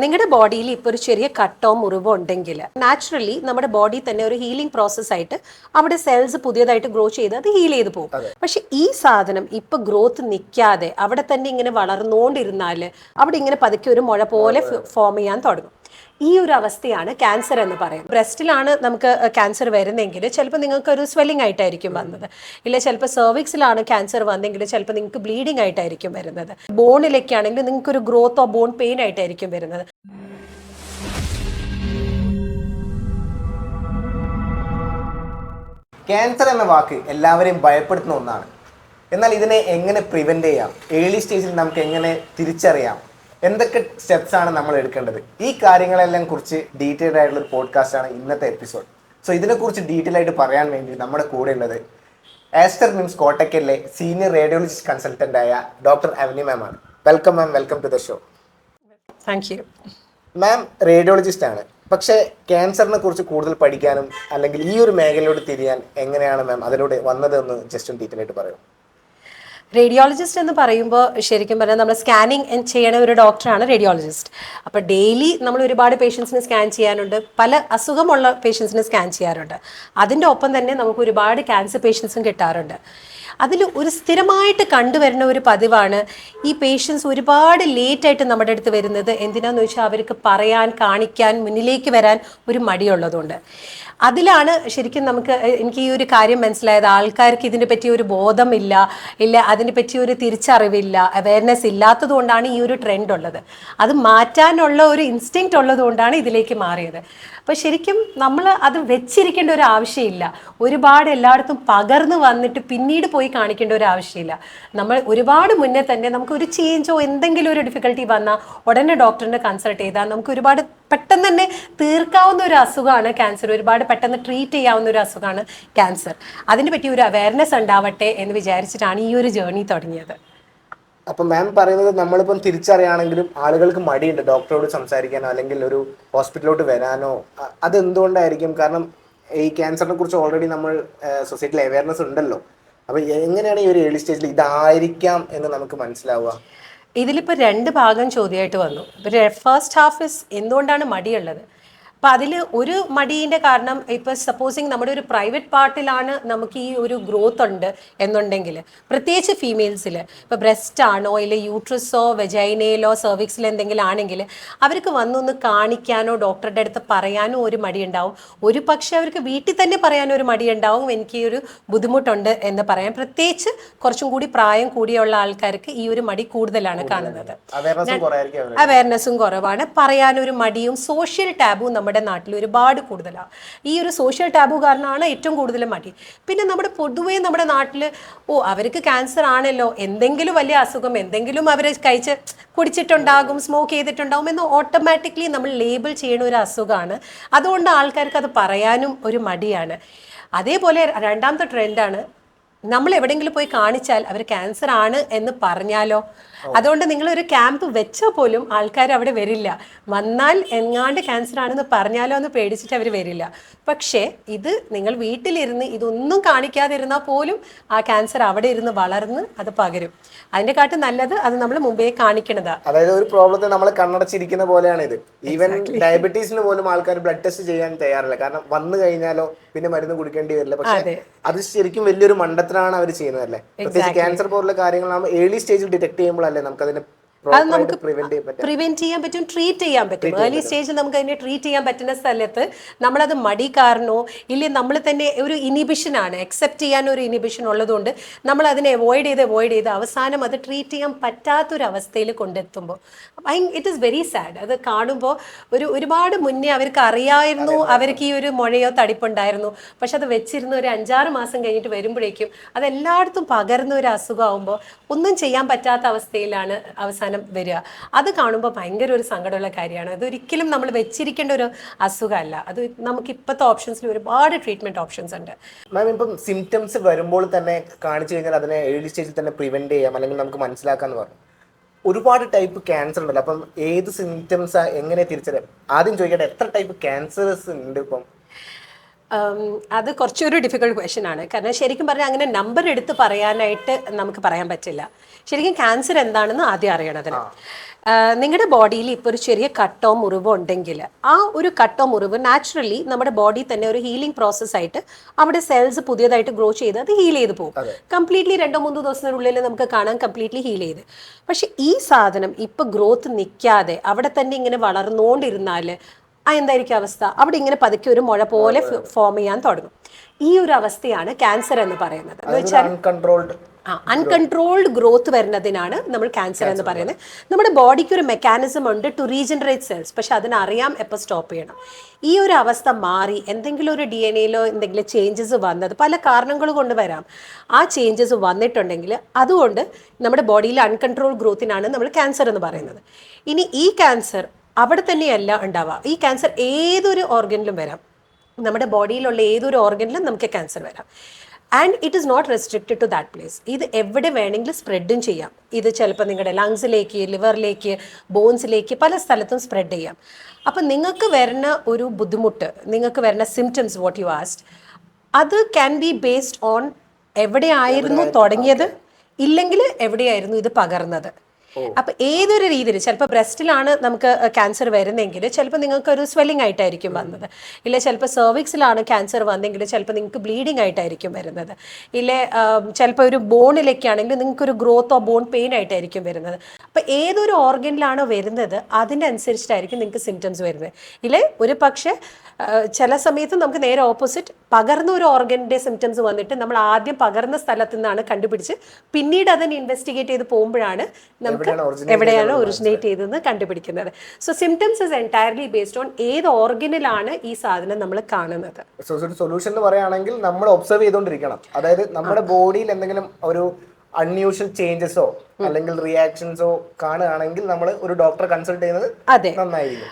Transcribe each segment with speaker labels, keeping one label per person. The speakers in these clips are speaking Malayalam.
Speaker 1: നിങ്ങളുടെ ബോഡിയിൽ ഇപ്പോൾ ഒരു ചെറിയ കട്ടോ മുറിവോ ഉണ്ടെങ്കിൽ നാച്ചുറലി നമ്മുടെ ബോഡി തന്നെ ഒരു ഹീലിംഗ് പ്രോസസ് ആയിട്ട് അവിടെ സെൽസ് പുതിയതായിട്ട് ഗ്രോ ചെയ്ത് അത് ഹീൽ ചെയ്ത് പോകും. പക്ഷെ ഈ സാധനം ഇപ്പൊ ഗ്രോത്ത് നിൽക്കാതെ അവിടെ തന്നെ ഇങ്ങനെ വളർന്നുകൊണ്ടിരുന്നാൽ അവിടെ ഇങ്ങനെ പതുക്കെ ഒരു മുഴ പോലെ ഫോം ചെയ്യാൻ തുടങ്ങും. ഈ ഒരു അവസ്ഥയാണ് ക്യാൻസർ എന്ന് പറയുന്നത്. ബ്രസ്റ്റിലാണ് നമുക്ക് ക്യാൻസർ വരുന്നതെങ്കിൽ ചിലപ്പോൾ നിങ്ങൾക്ക് ഒരു സ്വെല്ലിംഗ് ആയിട്ടായിരിക്കും വന്നത്, ഇല്ല ചിലപ്പോൾ സെർവിക്സിലാണ് ക്യാൻസർ വന്നെങ്കിൽ ചിലപ്പോൾ നിങ്ങൾക്ക് ബ്ലീഡിംഗ് ആയിട്ടായിരിക്കും വരുന്നത്. ബോണിലൊക്കെ ആണെങ്കിൽ നിങ്ങൾക്ക് ഒരു ഗ്രോത്തോ ബോൺ പെയിൻ ആയിട്ടായിരിക്കും വരുന്നത്.
Speaker 2: ക്യാൻസർ എന്ന വാക്ക് എല്ലാവരെയും ഭയപ്പെടുത്തുന്ന ഒന്നാണ്. എന്നാൽ ഇതിനെ എങ്ങനെ പ്രിവെന്റ് ചെയ്യാം, ഏർലി സ്റ്റേജിൽ നമുക്ക് എങ്ങനെ തിരിച്ചറിയാം, എന്തൊക്കെ സ്റ്റെപ്സ് ആണ് നമ്മൾ എടുക്കേണ്ടത്, ഈ കാര്യങ്ങളെല്ലാം കുറിച്ച് ഡീറ്റെയിൽഡ് ആയിട്ടുള്ള ഒരു പോഡ്കാസ്റ്റ് ആണ് ഇന്നത്തെ എപ്പിസോഡ്. സോ ഇതിനെക്കുറിച്ച് ഡീറ്റെയിൽ ആയിട്ട് പറയാൻ വേണ്ടി നമ്മുടെ കൂടെ ഉള്ളത് ആസ്റ്റർ മിംസ് കോട്ടക്കലിലെ സീനിയർ റേഡിയോളജിസ്റ്റ് കൺസൾട്ടന്റ് ആയ ഡോക്ടർ അവനി മാം ആണ്. Welcome ma'am, welcome to the show.
Speaker 1: Thank you
Speaker 2: ma'am. Radiologist ആണ്, പക്ഷേ ക്യാൻസറിനെ കുറിച്ച് കൂടുതൽ പഠിക്കാനും അല്ലെങ്കിൽ ഈ ഒരു മേഖലയിലോട്ട് തിരിയാൻ എങ്ങനെയാണ് മാം അതിലൂടെ വന്നതെന്ന് ജസ്റ്റ് ഒന്ന് ഡീറ്റെയിൽ ആയിട്ട് പറയും.
Speaker 1: റേഡിയോളജിസ്റ്റ് എന്ന് പറയുമ്പോൾ ശരിക്കും പറഞ്ഞാൽ നമ്മൾ സ്കാനിങ് ചെയ്യണ ഒരു ഡോക്ടറാണ് റേഡിയോളജിസ്റ്റ്. അപ്പോൾ ഡെയിലി നമ്മൾ ഒരുപാട് പേഷ്യൻസിന് സ്കാൻ ചെയ്യാനുണ്ട്, പല അസുഖമുള്ള പേഷ്യൻസിന് സ്കാൻ ചെയ്യാറുണ്ട്. അതിൻ്റെ ഒപ്പം തന്നെ നമുക്ക് ഒരുപാട് ക്യാൻസർ പേഷ്യൻസും കിട്ടാറുണ്ട്. അതിൽ ഒരു സ്ഥിരമായിട്ട് കണ്ടുവരുന്ന ഒരു പതിവാണ് ഈ പേഷ്യൻസ് ഒരുപാട് ലേറ്റായിട്ട് നമ്മുടെ അടുത്ത് വരുന്നത്. എന്തിനാന്ന് വെച്ചാൽ അവർക്ക് പറയാൻ, കാണിക്കാൻ, മുന്നിലേക്ക് വരാൻ ഒരു മടിയുള്ളതുകൊണ്ട്. അതിലാണ് ശരിക്കും എനിക്ക് ഈ ഒരു കാര്യം മനസ്സിലായത്. ആൾക്കാർക്ക് ഇതിനെ പറ്റി ഒരു ബോധമില്ല, അതിനെ പറ്റി ഒരു തിരിച്ചറിവില്ല, അവയർനെസ് ഇല്ലാത്തത് കൊണ്ടാണ് ഈ ഒരു ട്രെൻഡ് ഉള്ളത്. അത് മാറ്റാനുള്ള ഒരു ഇൻസ്റ്റിങ്ക്റ്റ് ഉള്ളത് കൊണ്ടാണ് ഇതിലേക്ക് മാറിയത്. അപ്പോൾ ശരിക്കും നമ്മൾ അത് വെച്ചിരിക്കേണ്ട ഒരു ആവശ്യമില്ല. ഒരുപാട് എല്ലായിടത്തും പകർന്നു വന്നിട്ട് പിന്നീട് പോയി കാണിക്കേണ്ട ഒരു ആവശ്യമില്ല. നമ്മൾ ഒരുപാട് മുന്നേ തന്നെ നമുക്ക് ഒരു ചേഞ്ചോ എന്തെങ്കിലും ഒരു ഡിഫിക്കൽട്ടി വന്നാൽ ഉടനെ ഡോക്ടറിനെ കൺസൾട്ട് ചെയ്താൽ നമുക്ക് ഒരുപാട് പെട്ടെന്ന് തന്നെ തീർക്കാവുന്ന ഒരു അസുഖമാണ് ക്യാൻസർ. ഒരുപാട് പെട്ടെന്ന് ട്രീറ്റ് ചെയ്യാവുന്ന ഒരു അസുഖമാണ് ക്യാൻസർ. അതിനെ പറ്റി ഒരു അവയർനെസ് ഉണ്ടാവട്ടെ എന്ന് വിചാരിച്ചിട്ടാണ് ഈ ഒരു ജേർണി തുടങ്ങിയത്.
Speaker 2: അപ്പം മാം പറയുന്നത് നമ്മളിപ്പം തിരിച്ചറിയാണെങ്കിലും ആളുകൾക്ക് മടിയുണ്ട് ഡോക്ടറോട് സംസാരിക്കാനോ അല്ലെങ്കിൽ ഒരു ഹോസ്പിറ്റലിലോട്ട് വരാനോ. അതെന്തുകൊണ്ടായിരിക്കും? കാരണം ഈ ക്യാൻസറിനെ കുറിച്ച് ഓൾറെഡി നമ്മൾ സൊസൈറ്റിയിൽ അവയർനെസ് ഉണ്ടല്ലോ. അപ്പം എങ്ങനെയാണ് ഈ ഒരു ഏർലി സ്റ്റേജിൽ ഇതായിരിക്കാം എന്ന് നമുക്ക് മനസ്സിലാവുക?
Speaker 1: ഇതിലിപ്പോൾ രണ്ട് ഭാഗം ചോദ്യമായിട്ട് വന്നു. ഫസ്റ്റ് ഹാഫ് ഇസ് എന്തുകൊണ്ടാണ് മടിയുള്ളത്. അപ്പം അതിൽ ഒരു മടീൻ്റെ കാരണം, ഇപ്പോൾ സപ്പോസിങ് നമ്മുടെ ഒരു പ്രൈവറ്റ് പാർട്ടിലാണ് നമുക്ക് ഈ ഒരു ഗ്രോത്ത് ഉണ്ട് എന്നുണ്ടെങ്കിൽ, പ്രത്യേകിച്ച് ഫീമെയിൽസിൽ ഇപ്പോൾ ബ്രസ്റ്റ് ആണോ ഇല്ല യൂട്രസോ വെജൈനയിലോ സെർവിക്സിലോ എന്തെങ്കിലും ആണെങ്കിൽ അവർക്ക് വന്നൊന്ന് കാണിക്കാനോ ഡോക്ടറുടെ അടുത്ത് പറയാനോ ഒരു മടിയുണ്ടാവും. ഒരു പക്ഷേ അവർക്ക് വീട്ടിൽ തന്നെ പറയാനോ ഒരു മടിയുണ്ടാവും, എനിക്ക് ഈ ഒരു ബുദ്ധിമുട്ടുണ്ട് എന്ന് പറയാൻ. പ്രത്യേകിച്ച് കുറച്ചും കൂടി പ്രായം കൂടിയുള്ള ആൾക്കാർക്ക് ഈ ഒരു മടി കൂടുതലാണ് കാണുന്നത്. അവയർനെസ്സും കുറവാണ്, പറയാനൊരു മടിയും സോഷ്യൽ ടാബും നമ്മുടെ നാട്ടിൽ ഒരുപാട് കൂടുതലാണ്. ഈ ഒരു സോഷ്യൽ ടാബു കാരണമാണ് ഏറ്റവും കൂടുതൽ മടി. പിന്നെ പൊതുവേ നമ്മുടെ നാട്ടിൽ അവർക്ക് ക്യാൻസർ ആണല്ലോ, എന്തെങ്കിലും വലിയ അസുഖം, എന്തെങ്കിലും അവർ കുടിച്ചിട്ടുണ്ടാകും, സ്മോക്ക് ചെയ്തിട്ടുണ്ടാകും എന്ന് ഓട്ടോമാറ്റിക്കലി നമ്മൾ ലേബിൾ ചെയ്യുന്ന ഒരു അസുഖമാണ്. അതുകൊണ്ട് ആൾക്കാർക്ക് അത് പറയാനും ഒരു മടിയാണ്. അതേപോലെ രണ്ടാമത്തെ ട്രെൻഡാണ്, നമ്മൾ എവിടെയെങ്കിലും പോയി കാണിച്ചാൽ അവർ ക്യാൻസർ ആണ് എന്ന് പറഞ്ഞാലോ. അതുകൊണ്ട് നിങ്ങളൊരു ക്യാമ്പ് വെച്ചാൽ പോലും ആൾക്കാർ അവിടെ വരില്ല. വന്നാൽ എങ്ങാണ്ട് ക്യാൻസർ ആണെന്ന് പറഞ്ഞാലോ എന്ന് പേടിച്ചിട്ട് അവർ വരില്ല. പക്ഷേ ഇത് നിങ്ങൾ വീട്ടിലിരുന്ന് ഇതൊന്നും കാണിക്കാതിരുന്നാൽ പോലും ആ ക്യാൻസർ അവിടെ ഇരുന്ന് വളർന്ന് അത് പകരും. അതിന്റെ കാട്ടും നല്ലത് അത് നമ്മൾ മുമ്പേ കാണിക്കണതാണ്.
Speaker 2: അതായത് ഒരു പ്രോബ്ലത്തെ നമ്മൾ കണ്ണടച്ചിരിക്കുന്ന പോലെയാണ് ഇത്. ഈവൻ ഡയബറ്റീസിന് പോലും ആൾക്കാർ ബ്ലഡ് ടെസ്റ്റ് ചെയ്യാൻ തയ്യാറില്ല. കാരണം വന്നു കഴിഞ്ഞാലോ പിന്നെ മരുന്ന് കുടിക്കേണ്ടി വരില്ല. പക്ഷേ അത് ശരിക്കും വലിയൊരു മണ്ടത്തിലാണ് അവർ ചെയ്യുന്നത് അല്ലേ. പ്രത്യേകിച്ച് ക്യാൻസർ പോലുള്ള കാര്യങ്ങളാകുമ്പോൾ ഏർലി സ്റ്റേജിൽ ഡിറ്റക്ട് ചെയ്യുമ്പോഴല്ലേ നമുക്കതിനെ
Speaker 1: അത് നമുക്ക് പ്രിവെന്റ് ചെയ്യാൻ പറ്റും, ട്രീറ്റ് ചെയ്യാൻ പറ്റും. ഏർലി സ്റ്റേജിൽ നമുക്ക് അതിനെ ട്രീറ്റ് ചെയ്യാൻ പറ്റുന്ന സ്ഥലത്ത് നമ്മളത് മടി കാരണോ ഇല്ലെങ്കിൽ നമ്മൾ തന്നെ ഒരു ഇനിബിഷനാണ്, അക്സെപ്റ്റ് ചെയ്യാൻ ഒരു ഇനിബിഷൻ ഉള്ളതുകൊണ്ട് നമ്മൾ അതിനെ അവോയ്ഡ് ചെയ്ത് അവസാനം അത് ട്രീറ്റ് ചെയ്യാൻ പറ്റാത്തൊരവസ്ഥയിൽ കൊണ്ടെത്തുമ്പോൾ ഇറ്റ് ഈസ് വെരി സാഡ്. അത് കാണുമ്പോൾ ഒരുപാട് മുന്നേ അവർക്ക് അറിയായിരുന്നു അവർക്ക് ഈ ഒരു മുഴയോ തടിപ്പുണ്ടായിരുന്നു, പക്ഷെ അത് വെച്ചിരുന്ന ഒരു 5-6 മാസം കഴിഞ്ഞിട്ട് വരുമ്പോഴേക്കും അത് എല്ലായിടത്തും പകർന്ന ഒരു അസുഖമാകുമ്പോൾ ഒന്നും ചെയ്യാൻ പറ്റാത്ത അവസ്ഥയിലാണ് അവസാനം വരിക. അത് കാണുമ്പോൾ ഭയങ്കര ഒരു സങ്കടമുള്ള കാര്യമാണ്. അതൊരിക്കലും നമ്മൾ വെച്ചിരിക്കേണ്ട ഒരു അസുഖമല്ല. അത് നമുക്ക് ഇപ്പോഴത്തെ ഓപ്ഷൻസിൽ ഒരുപാട് ട്രീറ്റ്മെന്റ് ഓപ്ഷൻസ് ഉണ്ട്.
Speaker 2: മാം, ഇപ്പം സിംറ്റംസ് വരുമ്പോൾ തന്നെ കാണിച്ചു കഴിഞ്ഞാൽ അതിനെ ഏർലി സ്റ്റേജിൽ തന്നെ പ്രിവെന്റ് ചെയ്യാം അല്ലെങ്കിൽ നമുക്ക് മനസ്സിലാക്കാന്ന് പറഞ്ഞു. ഒരുപാട് ടൈപ്പ് ക്യാൻസർ ഉണ്ടല്ലോ. അപ്പം ഏത് സിംറ്റംസ് എങ്ങനെ തിരിച്ചറിയാം? ആദ്യം ചോദിക്കട്ടെ, എത്ര ടൈപ്പ് ക്യാൻസേഴ്സ് ഉണ്ട് ഇപ്പം?
Speaker 1: അത് കുറച്ചൊരു ഡിഫിക്കൽട്ട് ക്വസ്റ്റ്യൻ ആണ്. കാരണം ശരിക്കും പറഞ്ഞാൽ അങ്ങനെ നമ്പർ എടുത്ത് പറയാനായിട്ട് നമുക്ക് പറയാൻ പറ്റില്ല. ശരിക്കും ക്യാൻസർ എന്താണെന്ന് ആദ്യം അറിയണതിന്. നിങ്ങളുടെ ബോഡിയിൽ ഇപ്പോൾ ഒരു ചെറിയ കട്ടോ മുറിവോ ഉണ്ടെങ്കിൽ ആ ഒരു കട്ടോ മുറിവ് നാച്ചുറലി നമ്മുടെ ബോഡി തന്നെ ഒരു ഹീലിംഗ് പ്രോസസ് ആയിട്ട് അവിടെ സെൽസ് പുതിയതായിട്ട് ഗ്രോ ചെയ്ത് അത് ഹീൽ ചെയ്ത് പോകും. കംപ്ലീറ്റ്ലി 2-3 ദിവസത്തിനുള്ളിൽ നമുക്ക് കാണാൻ കംപ്ലീറ്റ്ലി ഹീൽ ചെയ്ത്. പക്ഷെ ഈ സാധനം ഇപ്പൊ ഗ്രോത്ത് നിൽക്കാതെ അവിടെ തന്നെ ഇങ്ങനെ വളർന്നുകൊണ്ടിരുന്നാൽ എന്തായിരിക്കും അവസ്ഥ? അവിടെ ഇങ്ങനെ പതുക്കെ ഒരു മുഴ പോലെ ഫോം ചെയ്യാൻ തുടങ്ങും. ഈ ഒരു അവസ്ഥയാണ് ക്യാൻസർ എന്ന് പറയുന്നത്. എന്ന് വെച്ചാൽ അൺകൺട്രോൾഡ് ഗ്രോത്ത് വരുന്നതിനാണ് നമ്മൾ ക്യാൻസർ എന്ന് പറയുന്നത്. നമ്മുടെ ബോഡിക്ക് ഒരു മെക്കാനിസം ഉണ്ട് ടു റീജനറേറ്റ് സെൽസ്, പക്ഷെ അതിനറിയാം എപ്പോൾ സ്റ്റോപ്പ് ചെയ്യണം. ഈ ഒരു അവസ്ഥ മാറി എന്തെങ്കിലും ഒരു DNA-യിലോ എന്തെങ്കിലും ചേഞ്ചസ് വന്നത് പല കാരണങ്ങൾ കൊണ്ട് വരാം. ആ ചേഞ്ചസ് വന്നിട്ടുണ്ടെങ്കിൽ അതുകൊണ്ട് നമ്മുടെ ബോഡിയിൽ അൺകൺട്രോൾ ഗ്രോത്തിനാണ് നമ്മൾ ക്യാൻസർ എന്ന് പറയുന്നത്. ഇനി ഈ ക്യാൻസർ അവിടെ തന്നെയല്ല ഉണ്ടാവുക. ഈ ക്യാൻസർ ഏതൊരു ഓർഗനിലും വരാം. നമ്മുടെ ബോഡിയിലുള്ള ഏതൊരു ഓർഗനിലും നമുക്ക് ക്യാൻസർ വരാം. And it is not restricted to that place. ഇത് എവിടെ വേണമെങ്കിലും സ്പ്രെഡും ചെയ്യാം. ഇത് ചിലപ്പോൾ നിങ്ങളുടെ ലങ്സിലേക്ക്, ലിവറിലേക്ക്, ബോൺസിലേക്ക് പല സ്ഥലത്തും സ്പ്രെഡ് ചെയ്യാം. അപ്പം നിങ്ങൾക്ക് വരുന്ന ഒരു ബുദ്ധിമുട്ട്, നിങ്ങൾക്ക് വരുന്ന സിംറ്റംസ് വാട്ട് യു ആസ്റ്റ്, അത് ക്യാൻ ബി ബേസ്ഡ് ഓൺ എവിടെയായിരുന്നു തുടങ്ങിയത്, ഇല്ലെങ്കിൽ എവിടെയായിരുന്നു ഇത് പകർന്നത്. അപ്പൊ ഏതൊരു രീതിയിൽ ചിലപ്പോൾ ബ്രസ്റ്റിലാണ് നമുക്ക് ക്യാൻസർ വരുന്നെങ്കിൽ ചിലപ്പോൾ നിങ്ങൾക്ക് ഒരു സ്വെല്ലിംഗ് ആയിട്ടായിരിക്കും വന്നത്. ഇല്ല ചിലപ്പോൾ സെർവിക്സിലാണ് ക്യാൻസർ വന്നെങ്കിൽ ചിലപ്പോൾ നിങ്ങൾക്ക് ബ്ലീഡിങ് ആയിട്ടായിരിക്കും വരുന്നത്. ഇല്ലേ ചിലപ്പോൾ ഒരു ബോണിലൊക്കെ ആണെങ്കിൽ നിങ്ങൾക്ക് ഒരു ഗ്രോത്ത് ഓഫ് ബോൺ പെയിൻ ആയിട്ടായിരിക്കും വരുന്നത്. അപ്പൊ ഏതൊരു ഓർഗനിലാണോ വരുന്നത് അതിൻ്റെ അനുസരിച്ചിട്ടായിരിക്കും നിങ്ങൾക്ക് സിംറ്റംസ് വരുന്നത്. ഇല്ലേ ഒരു പക്ഷേ ചില സമയത്ത് നമുക്ക് നേരെ ഓപ്പോസിറ്റ് പകർന്ന ഒരു ഓർഗനിന്റെ സിംറ്റംസ് വന്നിട്ട് നമ്മൾ ആദ്യം പകർന്ന സ്ഥലത്ത് നിന്നാണ് കണ്ടുപിടിച്ച് പിന്നീട് അതിനെ ഇൻവെസ്റ്റിഗേറ്റ് ചെയ്ത് പോകുമ്പോഴാണ് നമുക്ക് എവിടെയാണ് ഒറിജിനേറ്റ് ചെയ്തതെന്ന് കണ്ടുപിടിക്കുന്നത്. So symptoms is entirely based on ഏത് ഓർഗനിലാണ് ഈ സാധനം നമ്മൾ കാണുന്നത്.
Speaker 2: സൊല്യൂഷൻ എന്ന് പറയുകയാണെങ്കിൽ നമ്മൾ ഒബ്സർവ് ചെയ്തുകൊണ്ടിരിക്കണം. അതായത് നമ്മുടെ ബോഡിയിൽ എന്തെങ്കിലും ഒരു അൺയൂഷ്വൽ ചേഞ്ചസോ അല്ലെങ്കിൽ റിയാക്ഷൻസോ കാണുകയാണെങ്കിൽ നമ്മൾ ഒരു ഡോക്ടറെ കൺസൾട്ട് ചെയ്യുന്നത് നന്നായിരിക്കും.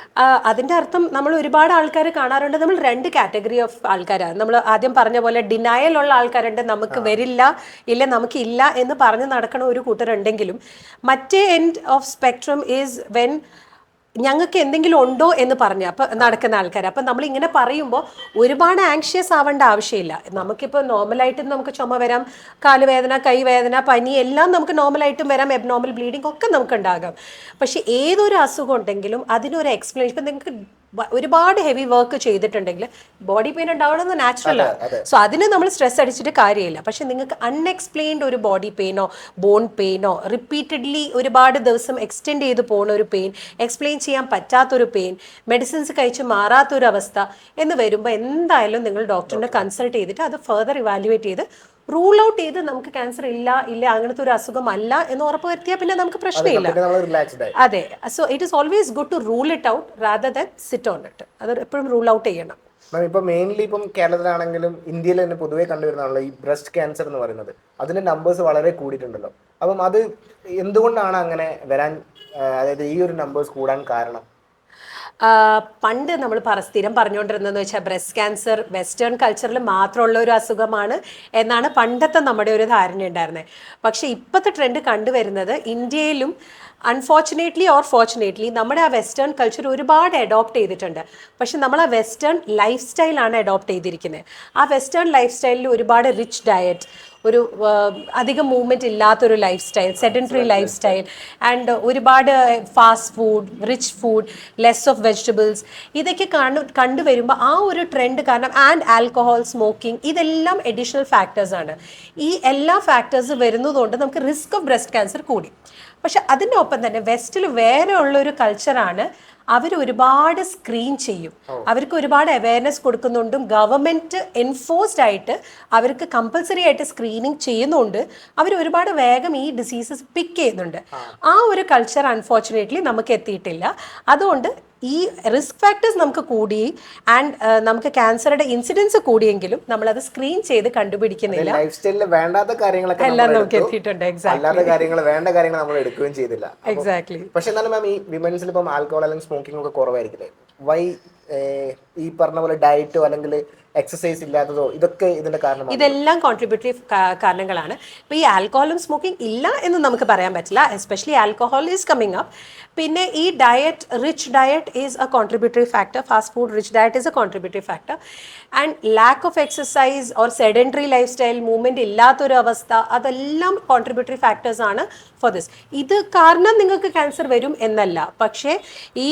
Speaker 1: അതിന്റെ അർത്ഥം നമ്മൾ ഒരുപാട് ആൾക്കാർ കാണാറുണ്ട്. നമ്മൾ 2 കാറ്റഗറി ഓഫ് ആൾക്കാരാണ്. നമ്മൾ ആദ്യം പറഞ്ഞ പോലെ ഡിനയൽ ഉള്ള ആൾക്കാരുണ്ട്, നമുക്ക് വരില്ല, ഇല്ല നമുക്ക് ഇല്ല എന്ന് പറഞ്ഞ് നടക്കണ ഒരു കൂട്ടരുണ്ടെങ്കിലും മറ്റേ end of spectrum is when ഞങ്ങൾക്ക് എന്തെങ്കിലും ഉണ്ടോ എന്ന് പറഞ്ഞ് അപ്പം നടക്കുന്ന ആൾക്കാർ. അപ്പം നമ്മൾ ഇങ്ങനെ പറയുമ്പോൾ ഒരുപാട് ആങ്ഷ്യസ് ആവേണ്ട ആവശ്യമില്ല. നമുക്കിപ്പോൾ നോർമലായിട്ടും നമുക്ക് ചുമ വരാം, കാലുവേദന, കൈവേദന, പനി എല്ലാം നമുക്ക് നോർമലായിട്ടും വരാം, എബ്നോർമൽ ബ്ലീഡിങ് ഒക്കെ നമുക്ക് ഉണ്ടാകാം. പക്ഷെ ഏതൊരു അസുഖം ഉണ്ടെങ്കിലും അതിനൊരു എക്സ്പ്ലനേഷൻ. ഇപ്പം നിങ്ങൾക്ക് ഒരുപാട് ഹെവി വർക്ക് ചെയ്തിട്ടുണ്ടെങ്കിൽ ബോഡി പെയിൻ ഉണ്ടാവണമെന്ന് നാച്ചുറലാണ്. സോ അതിന് നമ്മൾ സ്ട്രെസ് അടിച്ചിട്ട് കാര്യമില്ല. പക്ഷെ നിങ്ങൾക്ക് അൺഎക്സ്പ്ലെയിൻഡ് ഒരു ബോഡി പെയിനോ ബോൺ പെയിനോ റിപ്പീറ്റഡ്ലി ഒരുപാട് ദിവസം എക്സ്റ്റെൻഡ് ചെയ്ത് പോകുന്ന ഒരു പെയിൻ, എക്സ്പ്ലെയിൻ ചെയ്യാൻ പറ്റാത്തൊരു പെയിൻ, മെഡിസിൻസ് കഴിച്ച് മാറാത്തൊരു അവസ്ഥ എന്ന് വരുമ്പോൾ എന്തായാലും നിങ്ങൾ ഡോക്ടറിനെ കൺസൾട്ട് ചെയ്തിട്ട് അത് ഫർദർ ഇവാലുവേറ്റ് ചെയ്ത് റൂൾ ഔട്ട് ചെയ്ത് നമുക്ക് ക്യാൻസർ ഇല്ല അങ്ങനത്തെ ഒരു അസുഖമല്ല എന്ന് ഉറപ്പ് വരുത്തിയാൽ പിന്നെ നമുക്ക് പ്രശ്നമില്ല. അതെ. So it is always good to rule it out rather than sit on it. അത് എപ്പോഴും റൂൾ ഔട്ട് ചെയ്യണം.
Speaker 2: ഇപ്പൊ മെയിൻലി ഇപ്പം കേരളത്തിലാണെങ്കിലും ഇന്ത്യയിൽ തന്നെ പൊതുവെ കണ്ടുവരുന്നതാണല്ലോ ഈ ബ്രസ്റ്റ് ക്യാൻസർ എന്ന് പറയുന്നത്. അതിന്റെ നമ്പേഴ്സ് വളരെ കൂടിയിട്ടുണ്ടല്ലോ. അപ്പം അത് എന്തുകൊണ്ടാണ് അങ്ങനെ വരാൻ, അതായത് ഈ ഒരു നമ്പേഴ്സ് കൂടാൻ കാരണം?
Speaker 1: പണ്ട് നമ്മൾ സ്ഥിരം പറഞ്ഞുകൊണ്ടിരുന്നതെന്ന് വെച്ചാൽ ബ്രസ്റ്റ് ക്യാൻസർ വെസ്റ്റേൺ കൾച്ചറിൽ മാത്രമുള്ള ഒരു അസുഖമാണ് എന്നാണ് പണ്ടത്തെ നമ്മുടെ ഒരു ധാരണ ഉണ്ടായിരുന്നത്. പക്ഷേ ഇപ്പോഴത്തെ ട്രെൻഡ് കണ്ടുവരുന്നത് ഇന്ത്യയിലും അൺഫോർച്ചുനേറ്റ്ലി ഓർ ഫോർച്ചുനേറ്റ്ലി നമ്മുടെ ആ വെസ്റ്റേൺ കൾച്ചർ ഒരുപാട് അഡോപ്റ്റ് ചെയ്തിട്ടുണ്ട്. പക്ഷെ നമ്മൾ ആ വെസ്റ്റേൺ ലൈഫ് സ്റ്റൈലാണ് അഡോപ്റ്റ് ചെയ്തിരിക്കുന്നത്. ആ വെസ്റ്റേൺ ലൈഫ് സ്റ്റൈലിൽ ഒരുപാട് റിച്ച് ഡയറ്റ്, ഒരു അധികം മൂവ്മെൻറ്റ് ഇല്ലാത്തൊരു life style, sedentary life style and ഒരുപാട് fast food, rich food, less of vegetables ഇതൊക്കെ കണ്ടുവരുമ്പോൾ ആ ഒരു ട്രെൻഡ് കാരണം ആൻഡ് ആൽക്കഹോൾ, സ്മോക്കിംഗ് ഇതെല്ലാം അഡീഷണൽ ഫാക്ടേഴ്സാണ്. ഈ എല്ലാ ഫാക്ടേഴ്സ് വരുന്നതുകൊണ്ട് നമുക്ക് റിസ്ക് ഓഫ് ബ്രസ്റ്റ് ക്യാൻസർ കൂടി. പക്ഷെ അതിൻ്റെ ഒപ്പം തന്നെ വെസ്റ്റിൽ വേറെ ഉള്ളൊരു കൾച്ചറാണ്. അവർ ഒരുപാട് സ്ക്രീൻ ചെയ്യും, അവർക്ക് ഒരുപാട് അവയർനെസ് കൊടുക്കുന്നുണ്ടും ഗവൺമെൻറ് എൻഫോഴ്സ്ഡ് ആയിട്ട് അവർക്ക് കമ്പൽസറി ആയിട്ട് സ്ക്രീനിങ് ചെയ്യുന്നുണ്ട്. അവർ ഒരുപാട് വേഗം ഈ ഡിസീസസ് പിക്ക് ചെയ്യുന്നുണ്ട്. ആ ഒരു കൾച്ചർ അൺഫോർച്ചുനേറ്റ്ലി നമുക്ക് എത്തിയിട്ടില്ല. അതുകൊണ്ട് ഈ റിസ്ക് ഫാക്ടേഴ്സ് നമുക്ക് കൂടി ആൻഡ് നമുക്ക് ക്യാൻസറുടെ ഇൻസിഡൻസ് കൂടിയെങ്കിലും നമ്മളത് സ്ക്രീൻ ചെയ്ത് കണ്ടുപിടിക്കുന്നില്ല.
Speaker 2: ലൈഫ് സ്റ്റൈലിൽ വേണ്ടാത്ത കാര്യങ്ങളൊക്കെ
Speaker 1: എല്ലാം നമുക്ക് എത്തിയിട്ടുണ്ട്.
Speaker 2: അല്ലാത്ത കാര്യങ്ങൾ, വേണ്ട കാര്യങ്ങൾ നമ്മൾ എടുക്കുകയും ചെയ്തില്ല.
Speaker 1: എക്സാക്ട്ലി.
Speaker 2: പക്ഷെ എന്നാലും മാം ഈ വിമൻസിൽ ഇപ്പം ആൽക്കഹോൾ അല്ലെങ്കിൽ സ്മോക്കിംഗ് ഒക്കെ കുറവായിരിക്കില്ലേ? വൈ ഈ പറഞ്ഞ പോലെ ഡയറ്റോ അല്ലെങ്കിൽ എക്സസൈസ് ഇല്ലാത്തതോ ഇതൊക്കെ ഇതിന്റെ കാരണം?
Speaker 1: ഇതെല്ലാം കോൺട്രിബ്യൂട്ടറി കാരണങ്ങളാണ്. ഇപ്പോൾ ഈ ആൽക്കഹോളും സ്മോക്കിംഗ് ഇല്ല എന്ന് നമുക്ക് പറയാൻ പറ്റില്ല. Especially alcohol is coming up. പിന്നെ ഈ rich diet is A contributory factor. Fast food rich diet is A contributory factor. And lack of exercise or sedentary life style, movement ഇല്ലാത്തൊരു അവസ്ഥ, അതെല്ലാം കോൺട്രിബ്യൂട്ടറി ഫാക്ടേഴ്സ് ആണ് ഫോർ ദിസ്. ഇത് കാരണം നിങ്ങൾക്ക് ക്യാൻസർ വരും എന്നല്ല, പക്ഷേ ഈ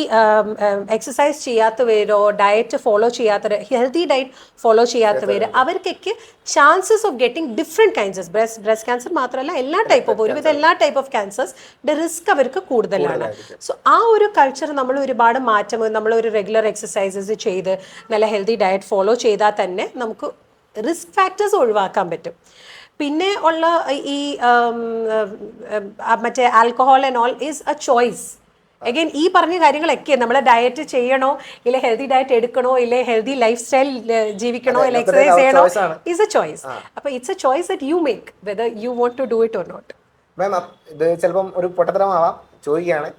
Speaker 1: എക്സസൈസ് ചെയ്യാത്തവരോ ഡയറ്റ് ഫോളോ ചെയ്യാത്തവർ, ഹെൽത്തി ഡയറ്റ് ഫോളോ ചെയ്യാത്തവർ, അവർക്കൊക്കെ chances of getting different kinds breast cancer മാത്രമല്ല എല്ലാ ടൈപ്പ് ഓഫ് ഒരുവിധം എല്ലാ ടൈപ്പ് ഓഫ് ക്യാൻസേഴ്സിൻ്റെ റിസ്ക് അവർക്ക് കൂടുതലാണ്. സോ ആ ഒരു കൾച്ചർ നമ്മൾ ഒരുപാട് മാറ്റം, നമ്മൾ ഒരു റെഗുലർ എക്സസൈസസ് ചെയ്ത് നല്ല ഹെൽത്തി ഡയറ്റ് ഫോളോ ചെയ്താൽ തന്നെ നമുക്ക് റിസ്ക് ഫാക്ടേഴ്സ് ഒഴിവാക്കാൻ പറ്റും. പിന്നെ ഉള്ള ഈ മറ്റേ alcohol and all is a choice. Again ഈ പറഞ്ഞ കാര്യങ്ങളൊക്കെ നമ്മൾ ഡയറ്റ് ചെയ്യണോ, ഇല്ലെ ഹെൽത്തി ഡയറ്റ് എടുക്കണോ, ഇല്ലെ ഹെൽത്തി ലൈഫ് സ്റ്റൈൽ ജീവിക്കണോ, ഇല്ലെ എക്സസൈസ് ചെയ്യണോ, ഈസ് എ ചോയ്സ്. അപ്പോൾ it's a choice that you make whether you want to do it or not.
Speaker 2: Ma'am, ഇത് ചിലപ്പം ഒരു പൊട്ടത്തരമാവാം, ചോദിക്കുകയാണ്,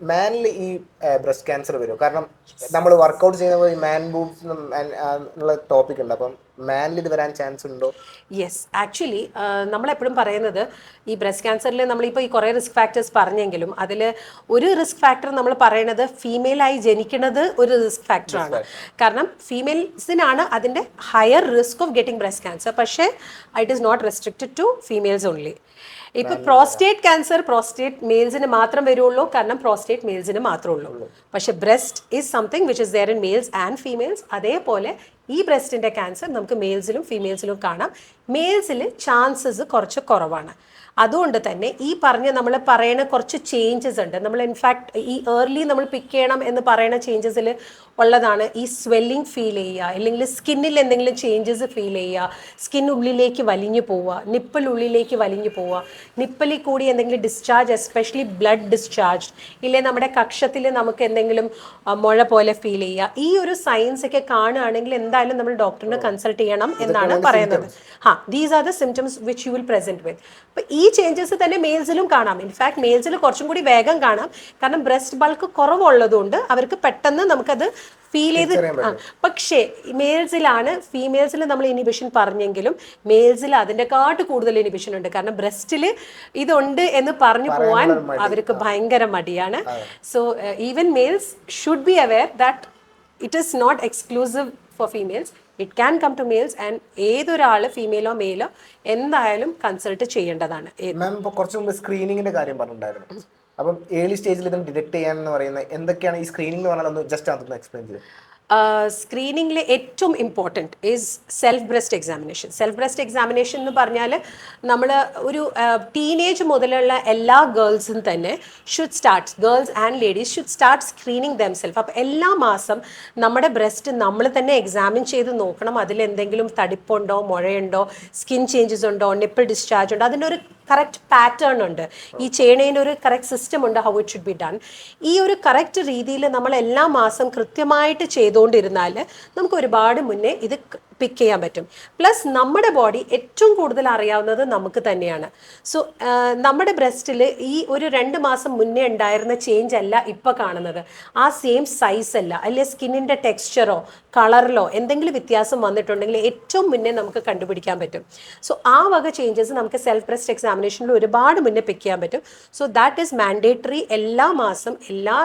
Speaker 2: മാനിൽ ഈ ബ്രസ്റ്റ് ക്യാൻസർ വരും? കാരണം നമ്മൾ വർക്കൗട്ട് ചെയ്യുന്ന ഈ മാൻ ബൂബ്സ് എന്നുള്ള ടോപ്പിക് ഉണ്ട്, അപ്പം മാനിൽ ഇത് വരാൻ ചാൻസ് ഉണ്ടോ?
Speaker 1: യെസ്, ആക്ച്വലി നമ്മളെപ്പോഴും പറയുന്നത് ഈ ബ്രസ്റ്റ് ക്യാൻസറിൽ നമ്മളിപ്പോൾ ഈ കുറേ റിസ്ക് ഫാക്ടേഴ്സ് പറഞ്ഞെങ്കിലും അതിൽ ഒരു റിസ്ക് ഫാക്ടർ നമ്മൾ പറയുന്നത് ഫീമെയിലായി ജനിക്കുന്നത് ഒരു റിസ്ക് ഫാക്ടറാണ്. കാരണം ഫീമെയിൽസിനാണ് അതിൻ്റെ higher risk of getting breast cancer. പക്ഷേ it is not restricted to females only. ഇപ്പൊ പ്രോസ്റ്റേറ്റ് ക്യാൻസർ പ്രോസ്റ്റേറ്റ് മെയിൽസിന് മാത്രം വരുള്ളൂ, കാരണം പ്രോസ്റ്റേറ്റ് മെയിൽസിന് മാത്രമേ ഉള്ളൂ. പക്ഷെ breast is something which is there in males and females. അതേപോലെ ഈ ബ്രസ്റ്റിന്റെ ക്യാൻസർ നമുക്ക് മെയിൽസിലും ഫീമെയിൽസിലും കാണാം. മെയിൽസിൽ ചാൻസസ് കുറച്ച് കുറവാണ്. അതുകൊണ്ട് തന്നെ ഈ നമ്മൾ പറയുന്ന കുറച്ച് ചേഞ്ചസ് ഉണ്ട്. നമ്മൾ ഇൻഫാക്ട് ഈ ഏർലി നമ്മൾ പിക്ക് ചെയ്യണം എന്ന് പറയുന്ന ചേഞ്ചസിൽ ഉള്ളതാണ് ഈ സ്വെല്ലിംഗ് ഫീൽ ചെയ്യുക, അല്ലെങ്കിൽ സ്കിന്നിൽ എന്തെങ്കിലും ചേഞ്ചസ് ഫീൽ ചെയ്യുക, സ്കിൻ ഉള്ളിലേക്ക് വലിഞ്ഞു പോവുക, നിപ്പിൾ ഉള്ളിലേക്ക് വലിഞ്ഞു പോവുക, നിപ്പിളിൽ കൂടി എന്തെങ്കിലും ഡിസ്ചാർജ്, എസ്പെഷ്യലി ബ്ലഡ് ഡിസ്ചാർജ്, ഇല്ലേ നമ്മുടെ കക്ഷത്തിൽ നമുക്ക് എന്തെങ്കിലും മുഴ പോലെ ഫീൽ ചെയ്യുക, ഈ ഒരു സൈൻസ് ഒക്കെ കാണുകയാണെങ്കിൽ എന്തായാലും നമ്മൾ ഡോക്ടറിനെ കൺസൾട്ട് ചെയ്യണം എന്നാണ് പറയുന്നത്. These are the symptoms which you will present with. അപ്പോൾ ഈ ചേഞ്ചസ് തന്നെ മെയിൽസിലും കാണാം. ഇൻഫാക്ട് മെയിൽസിൽ കുറച്ചും കൂടി വേഗം കാണാം, കാരണം ബ്രസ്റ്റ് ബൾക്ക് കുറവുള്ളതുകൊണ്ട് അവർക്ക് പെട്ടെന്ന് നമുക്കത് ഫീൽ ചെയ്ത്. പക്ഷേ മെയിൽസിലാണ്, ഫീമെയിൽസിൽ നമ്മൾ ഇനിബിഷൻ പറഞ്ഞെങ്കിലും മെയിൽസിൽ അതിൻ്റെക്കാട്ട് കൂടുതൽ ഇനിബിഷൻ ഉണ്ട്. കാരണം ബ്രസ്റ്റിൽ ഇതുണ്ട് എന്ന് പറഞ്ഞു പോവാൻ അവർക്ക് ഭയങ്കര മടിയാണ്. So even males should be aware that it is not exclusive for females. It can come to males and ഏതൊരാൾ ഫീമെയിലോ മെയിലോ എന്തായാലും കൺസൾട്ട് ചെയ്യേണ്ടതാണ്.
Speaker 2: മാം, ഇപ്പോൾ കുറച്ച് മുമ്പ് സ്ക്രീനിങ്ങിന്റെ കാര്യം പറഞ്ഞിട്ടുണ്ടായിരുന്നു. അപ്പം ഏർലി സ്റ്റേജിൽ ഇതും ഡിറ്റക്ട് ചെയ്യാന്ന് പറയുന്നത് എന്തൊക്കെയാണ്? ഈ സ്ക്രീനിങ് എന്ന് പറഞ്ഞാൽ ഒന്ന് ജസ്റ്റ് അതൊന്ന് എക്സ്പ്ലെയിൻ ചെയ്ത്.
Speaker 1: സ്ക്രീനിങ്ങിൽ ഏറ്റവും important is self breast examination. Self breast examination എന്ന് പറഞ്ഞാൽ നമ്മൾ ഒരു ടീനേജ് മുതലുള്ള എല്ലാ ഗേൾസും തന്നെ girls and ladies should start screening themself. അപ്പോൾ എല്ലാ മാസം നമ്മുടെ ബ്രസ്റ്റ് നമ്മൾ തന്നെ എക്സാമിൻ ചെയ്ത് നോക്കണം. അതിലെന്തെങ്കിലും തടിപ്പുണ്ടോ, മുഴയുണ്ടോ, സ്കിൻ ചേഞ്ചസ് ഉണ്ടോ, നിപ്പിൾ ഡിസ്ചാർജ് ഉണ്ടോ, അതിൻ്റെ ഒരു കറക്റ്റ് പാറ്റേൺ ഉണ്ട്. ഈ ചെയ്യണതിൻ്റെ ഒരു കറക്റ്റ് സിസ്റ്റം ഉണ്ട്, how it should be done. ഈ ഒരു കറക്റ്റ് രീതിയിൽ നമ്മൾ എല്ലാ മാസം കൃത്യമായിട്ട് ചെയ്തുകൊണ്ടിരുന്നാൽ നമുക്ക് ഒരുപാട് മുന്നേ ഇത് പിക്ക് ചെയ്യാൻ പറ്റും. പ്ലസ് നമ്മുടെ ബോഡി ഏറ്റവും കൂടുതൽ അറിയാവുന്നത് നമുക്ക് തന്നെയാണ്. സോ നമ്മുടെ ബ്രസ്റ്റിൽ ഈ ഒരു 2 മാസം മുന്നേ ഉണ്ടായിരുന്ന ചേഞ്ച് അല്ല ഇപ്പോൾ കാണുന്നത്. ആ സെയിം സൈസ് അല്ല, അല്ലെങ്കിൽ സ്കിന്നിൻ്റെ ടെക്സ്ചറോ കളറിലോ എന്തെങ്കിലും വ്യത്യാസം വന്നിട്ടുണ്ടെങ്കിൽ ഏറ്റവും മുന്നേ നമുക്ക് കണ്ടുപിടിക്കാൻ പറ്റും. സോ ആ വക ചേഞ്ചസ് നമുക്ക് സെൽഫ് ബ്രസ്റ്റ് എക്സാമിനേഷനിൽ ഒരുപാട് മുന്നേ പിക്ക് ചെയ്യാൻ പറ്റും. So that is mandatory. എല്ലാ മാസം എല്ലാ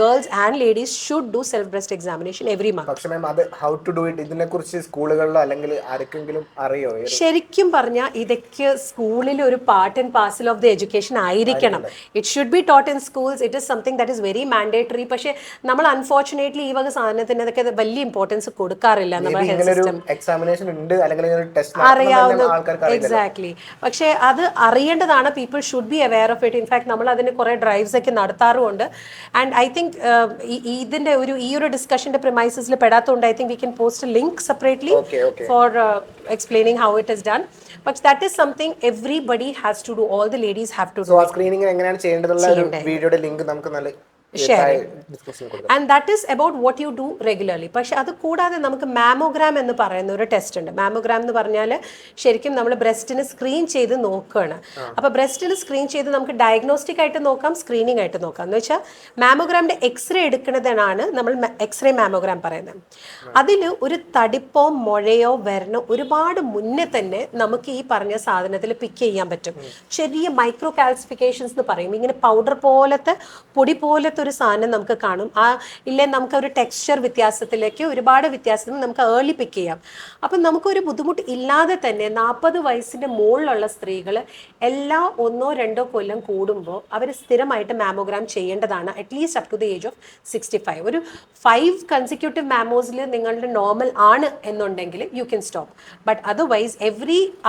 Speaker 1: girls and ladies should do self breast examination every month.
Speaker 2: പക്ഷേ മാം, അത് ഹൗ ടു ഡു ഇറ്റ് ഇതിനെക്കുറിച്ച് സ്കൂളുകളിലോ അല്ലെങ്കിൽ ആർക്കെങ്കിലും അറിയോ?
Speaker 1: ശരിക്കും പറഞ്ഞാൽ ഇതൊക്കെ സ്കൂളിൽ ഒരു part and parcel of the education ആയിരിക്കണം. It should be taught in schools. It is something that is very mandatory. പക്ഷേ നമ്മൾ അൺഫോർച്ചുനേറ്റ്ലി ഈ വക സാധനത്തിന് അതൊക്കെ വലിയ ഇമ്പോർട്ടൻസ് കൊടുക്കാറില്ല നമ്മുടെ ഹെൽത്ത് സിസ്റ്റം. അറിയാവുന്ന എക്സാക്ട്ലി. പക്ഷേ അത് അറിയേണ്ടതാണ്. People should be aware of it. In fact നമ്മൾ അതിന് കുറേ ഡ്രൈവ്സ് ഒക്കെ നടത്താറുമുണ്ട്. ആൻഡ് ഐ തിങ്ക് ഇതിന്റെ ഈ ഒരു ഡിസ്കഷന്റെ പ്രിമൈസസിൽ പെടാത്തതുകൊണ്ട് I think we can post link separately for explaining how it is done. But that is something everybody has to do. All the ladies have to do.
Speaker 2: So, screening എങ്ങനെയാണ് ചെയ്യേണ്ടതുള്ള ഒരു വീഡിയോയുടെ ലിങ്ക് നമുക്ക്
Speaker 1: ഷെയർ
Speaker 2: ഡിസ്കഷൻ കൊടുക്കാം.
Speaker 1: And that is about what you do regularly. പക്ഷെ അത് കൂടാതെ നമുക്ക് മാമോഗ്രാം എന്ന് പറയുന്ന ഒരു ടെസ്റ്റ് ഉണ്ട്. മാമോഗ്രാം എന്ന് പറഞ്ഞാൽ ശരിക്കും നമ്മൾ ബ്രസ്റ്റിന് സ്ക്രീൻ ചെയ്ത് നോക്കുകയാണ്. അപ്പോൾ ബ്രസ്റ്റിന് സ്ക്രീൻ ചെയ്ത് നമുക്ക് ഡയഗ്നോസ്റ്റിക് ആയിട്ട് നോക്കാം, സ്ക്രീനിങ് ആയിട്ട് നോക്കാം. എന്ന് വെച്ചാൽ മാമോഗ്രാമിൻ്റെ എക്സ്റേ എടുക്കുന്നതാണ് നമ്മൾ എക്സ്റേ മാമോഗ്രാം പറയുന്നത്. അതിൽ ഒരു തടിപ്പോ മുഴയോ വരണോ ഒരുപാട് മുന്നേ തന്നെ നമുക്ക് ഈ പറഞ്ഞ സാധനത്തിൽ പിക്ക് ചെയ്യാൻ പറ്റും. ചെറിയ മൈക്രോ കാൽസിഫിക്കേഷൻസ് എന്ന് പറയും. ഇങ്ങനെ പൗഡർ പോലത്തെ പൊടി പോലത്തെ ഒരു സാധനം നമുക്ക് കാണും. ഇല്ലേ നമുക്ക് ഒരു ടെക്സ്ചർ വ്യത്യാസത്തിലേക്ക് ഒരുപാട് വ്യത്യാസം നമുക്ക് ഏർലി പിക്ക് ചെയ്യാം. അപ്പം നമുക്കൊരു ബുദ്ധിമുട്ട് ഇല്ലാതെ തന്നെ 40 വയസ്സിൻ്റെ മുകളിലുള്ള സ്ത്രീകൾ എല്ലാ 1-2 കൊല്ലം കൂടുമ്പോൾ അവർ സ്ഥിരമായിട്ട് മാമോഗ്രാം ചെയ്യേണ്ടതാണ്. At least up to the age of 65. ഒരു 5 കൺസിക്യൂട്ടീവ് മാമോസിൽ നിങ്ങളുടെ നോർമൽ ആണ് എന്നുണ്ടെങ്കിൽ you can stop. But otherwise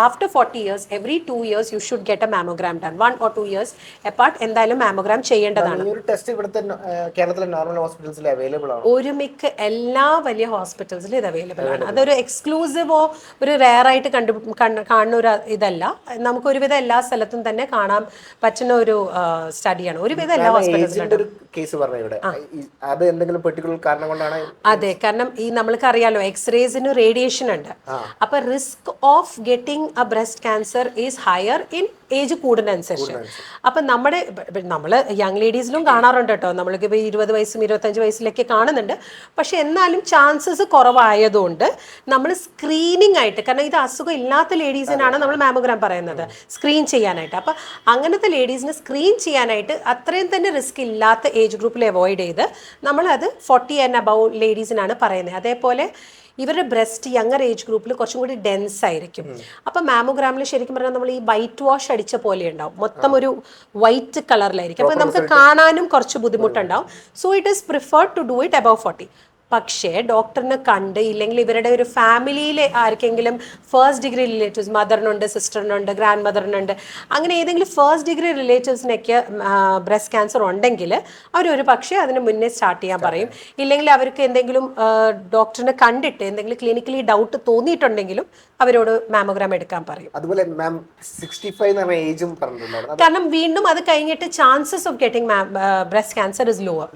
Speaker 1: after 40 years, every 2 years you should get a mammogram done. 1 or 2 years apart എന്തായാലും മാമോഗ്രാം ചെയ്യേണ്ടതാണ്.
Speaker 2: ഈ ഒരു ടെസ്റ്റ് ഇവിടുത്തെ കേരളത്തിലെ നോർമൽ ഹോസ്പിറ്റൽസിൽ അവൈലബിൾ ആണ്.
Speaker 1: ഒരുമിക്ക എല്ലാ വലിയ ഹോസ്പിറ്റൽസിലും ഇത് അവൈലബിൾ ആണ്. അതൊരു എക്സ്ക്ലൂസീവോ ഒരു റെയർ ആയിട്ട് കാണുന്ന ഒരു ഇതല്ല. നമുക്ക് ഒരുവിധം എല്ലാ സ്ഥലത്തും തന്നെ കാണാൻ പറ്റുന്ന ഒരു സ്റ്റഡിയാണ്. ഒരുവിധം എല്ലാ ഹോസ്പിറ്റൽസിലും
Speaker 2: കേസ് പറഞ്ഞു ഇവിടെ. അത് എന്തെങ്കിലും പെർട്ടിക്കുലർ കാരണം കൊണ്ടാണ്?
Speaker 1: അതെ, കാരണം ഈ നമ്മൾക്ക് അറിയാലോ എക്സ്റേസിന് റേഡിയേഷൻ ഉണ്ട്. അപ്പൊ risk of getting a breast cancer is higher in age കൂടുന്നതനുസരിച്ച്. അപ്പൊ നമ്മള് യങ് ലേഡീസിലും കാണാറുണ്ട് കേട്ടോ. നമ്മൾക്ക് ഇപ്പോൾ 20 വയസ്സും 25 വയസ്സിലൊക്കെ കാണുന്നുണ്ട്. പക്ഷെ എന്നാലും ചാൻസസ് കുറവായതുകൊണ്ട് നമ്മൾ സ്ക്രീനിങ് ആയിട്ട്, കാരണം ഇത് അസുഖം ഇല്ലാത്ത ലേഡീസിനാണ് നമ്മൾ മാമോഗ്രാം പറയുന്നത് സ്ക്രീൻ ചെയ്യാനായിട്ട്. അപ്പം അങ്ങനത്തെ ലേഡീസിന് സ്ക്രീൻ ചെയ്യാനായിട്ട് അത്രയും തന്നെ റിസ്ക് ഇല്ലാത്ത ഏജ് ഗ്രൂപ്പിൽ അവോയ്ഡ് ചെയ്ത് നമ്മളത് 40 and above ലേഡീസിനാണ് പറയുന്നത്. അതേപോലെ ഇവരുടെ ബ്രസ്റ്റ് യങ്ങർ ഏജ് ഗ്രൂപ്പിൽ കുറച്ചും കൂടി ഡെൻസ് ആയിരിക്കും. അപ്പം മാമോഗ്രാമിൽ ശരിക്കും പറഞ്ഞാൽ നമ്മൾ ഈ വൈറ്റ് വാഷ് അടിച്ച പോലെ ഉണ്ടാവും, മൊത്തം ഒരു വൈറ്റ് കളറിലായിരിക്കും. അപ്പം നമുക്ക് കാണാനും കുറച്ച് ബുദ്ധിമുട്ടുണ്ടാവും. So it is preferred to do it above 40. പക്ഷേ ഡോക്ടറിനെ കണ്ട് ഇല്ലെങ്കിൽ ഇവരുടെ ഒരു ഫാമിലിയിലെ ആർക്കെങ്കിലും ഫസ്റ്റ് ഡിഗ്രി റിലേറ്റീവ്സ്, മദറിനുണ്ട്, സിസ്റ്ററിനുണ്ട്, ഗ്രാൻഡ് മദറിനുണ്ട്, അങ്ങനെ ഏതെങ്കിലും ഫസ്റ്റ് ഡിഗ്രി റിലേറ്റീവ്സിനൊക്കെ ബ്രസ്റ്റ് ക്യാൻസർ ഉണ്ടെങ്കിൽ അവരൊരു പക്ഷേ അതിന് മുന്നേ സ്റ്റാർട്ട് ചെയ്യാൻ പറയും. ഇല്ലെങ്കിൽ അവർക്ക് എന്തെങ്കിലും ഡോക്ടറിനെ കണ്ടിട്ട് എന്തെങ്കിലും ക്ലിനിക്കലി ഡൗട്ട് തോന്നിയിട്ടുണ്ടെങ്കിലും അവരോട് മാമോഗ്രാം എടുക്കാൻ പറയും.
Speaker 2: അതുപോലെ മാം 65 എന്ന ഏജും പറഞ്ഞിട്ടുണ്ടായിരുന്നു.
Speaker 1: കാരണം വീണ്ടും അത് കഴിഞ്ഞിട്ട് chances of getting breast cancer is lower.